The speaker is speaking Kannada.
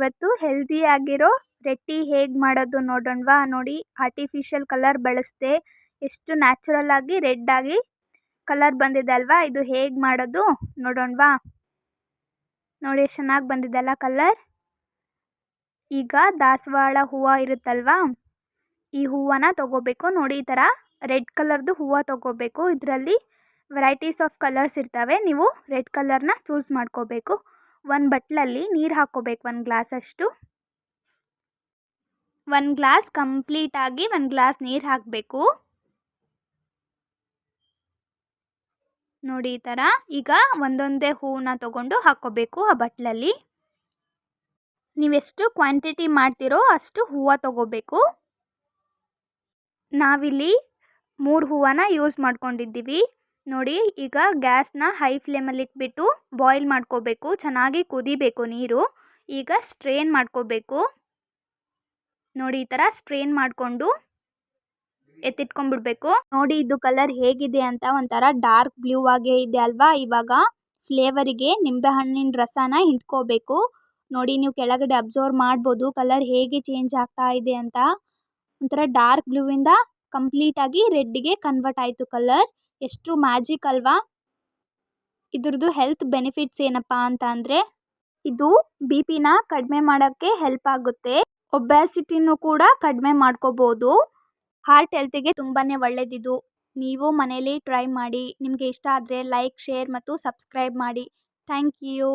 ಇವತ್ತು ಹೆಲ್ದಿಯಾಗಿರೋ ರೊಟ್ಟಿ ಹೇಗೆ ಮಾಡೋದು ನೋಡೋಣವಾ. ನೋಡಿ, ಆರ್ಟಿಫಿಷಿಯಲ್ ಕಲರ್ ಬಳಸದೆ ಎಷ್ಟು ನ್ಯಾಚುರಲ್ ಆಗಿ ರೆಡ್ ಆಗಿ ಕಲರ್ ಬಂದಿದೆ ಅಲ್ವಾ. ಇದು ಹೇಗೆ ಮಾಡೋದು ನೋಡೋಣವಾ. ನೋಡಿ ಎಷ್ಟು ಚೆನ್ನಾಗಿ ಬಂದಿದೆ ಅಲ್ಲ ಕಲರ್. ಈಗ ದಾಸವಾಳ ಹೂವು ಇರುತ್ತಲ್ವಾ, ಈ ಹೂವನ್ನ ತಗೋಬೇಕು. ನೋಡಿ, ಈ ಥರ ರೆಡ್ ಕಲರ್ದು ಹೂವು ತಗೋಬೇಕು. ಇದರಲ್ಲಿ ವೆರೈಟೀಸ್ ಆಫ್ ಕಲರ್ಸ್ ಇರ್ತವೆ. ನೀವು ರೆಡ್ ಕಲರ್ನ ಚೂಸ್ ಮಾಡ್ಕೋಬೇಕು. ಒಂದು ಬಟ್ಲಲ್ಲಿ ನೀರು ಹಾಕ್ಕೋಬೇಕು, 1 ಗ್ಲಾಸ್ ಅಷ್ಟು. 1 ಗ್ಲಾಸ್ ಕಂಪ್ಲೀಟಾಗಿ 1 ಗ್ಲಾಸ್ ನೀರು ಹಾಕಬೇಕು. ನೋಡಿ ಈ ಥರ. ಈಗ ಒಂದೊಂದೇ ಹೂವನ್ನ ತಗೊಂಡು ಹಾಕ್ಕೋಬೇಕು ಆ ಬಟ್ಲಲ್ಲಿ. ನೀವೆಷ್ಟು ಕ್ವಾಂಟಿಟಿ ಮಾಡ್ತೀರೋ ಅಷ್ಟು ಹೂವು ತಗೋಬೇಕು. ನಾವಿಲ್ಲಿ 3 ಹೂವನ್ನ ಯೂಸ್ ಮಾಡ್ಕೊಂಡಿದ್ದೀವಿ. ನೋಡಿ, ಈಗ ಗ್ಯಾಸ್ನ ಹೈ ಫ್ಲೇಮಲ್ಲಿ ಇಟ್ಬಿಟ್ಟು ಬಾಯ್ಲ್ ಮಾಡ್ಕೋಬೇಕು. ಚೆನ್ನಾಗಿ ಕುದಿಬೇಕು ನೀರು. ಈಗ ಸ್ಟ್ರೇನ್ ಮಾಡ್ಕೋಬೇಕು. ನೋಡಿ, ಈ ಥರ ಸ್ಟ್ರೇನ್ ಮಾಡಿಕೊಂಡು ಎತ್ತಿಟ್ಕೊಂಡ್ಬಿಡ್ಬೇಕು. ನೋಡಿ, ಇದು ಕಲರ್ ಹೇಗಿದೆ ಅಂತ, ಒಂಥರ ಡಾರ್ಕ್ ಬ್ಲೂ ಆಗೇ ಇದೆ ಅಲ್ವಾ. ಇವಾಗ ಫ್ಲೇವರಿಗೆ ನಿಂಬೆಹಣ್ಣಿನ ರಸನ ಹಿಂಡ್ಕೋಬೇಕು. ನೋಡಿ, ನೀವು ಕೆಳಗಡೆ ಅಬ್ಸರ್ವ್ ಮಾಡ್ಬೋದು ಕಲರ್ ಹೇಗೆ ಚೇಂಜ್ ಆಗ್ತಾ ಇದೆ ಅಂತ. ಒಂಥರ ಡಾರ್ಕ್ ಬ್ಲೂವಿಂದ ಕಂಪ್ಲೀಟಾಗಿ ರೆಡ್ಗೆ ಕನ್ವರ್ಟ್ ಆಯಿತು ಕಲರ್. ಎಷ್ಟು ಮ್ಯಾಜಿಕ್ ಅಲ್ವಾ. ಇದ್ರದ್ದು ಹೆಲ್ತ್ ಬೆನಿಫಿಟ್ಸ್ ಏನಪ್ಪ ಅಂತ ಅಂದರೆ, ಇದು BP-ನ ಕಡಿಮೆ ಮಾಡೋಕ್ಕೆ ಹೆಲ್ಪ್ ಆಗುತ್ತೆ. ಒಬ್ಯಾಸಿಟಿನೂ ಕೂಡ ಕಡಿಮೆ ಮಾಡ್ಕೋಬೋದು. ಹಾರ್ಟ್ ಹೆಲ್ತಿಗೆ ತುಂಬಾ ಒಳ್ಳೆಯದಿದು. ನೀವು ಮನೇಲಿ ಟ್ರೈ ಮಾಡಿ. ನಿಮಗೆ ಇಷ್ಟ ಆದರೆ ಲೈಕ್, ಶೇರ್ ಮತ್ತು ಸಬ್ಸ್ಕ್ರೈಬ್ ಮಾಡಿ. Thank you.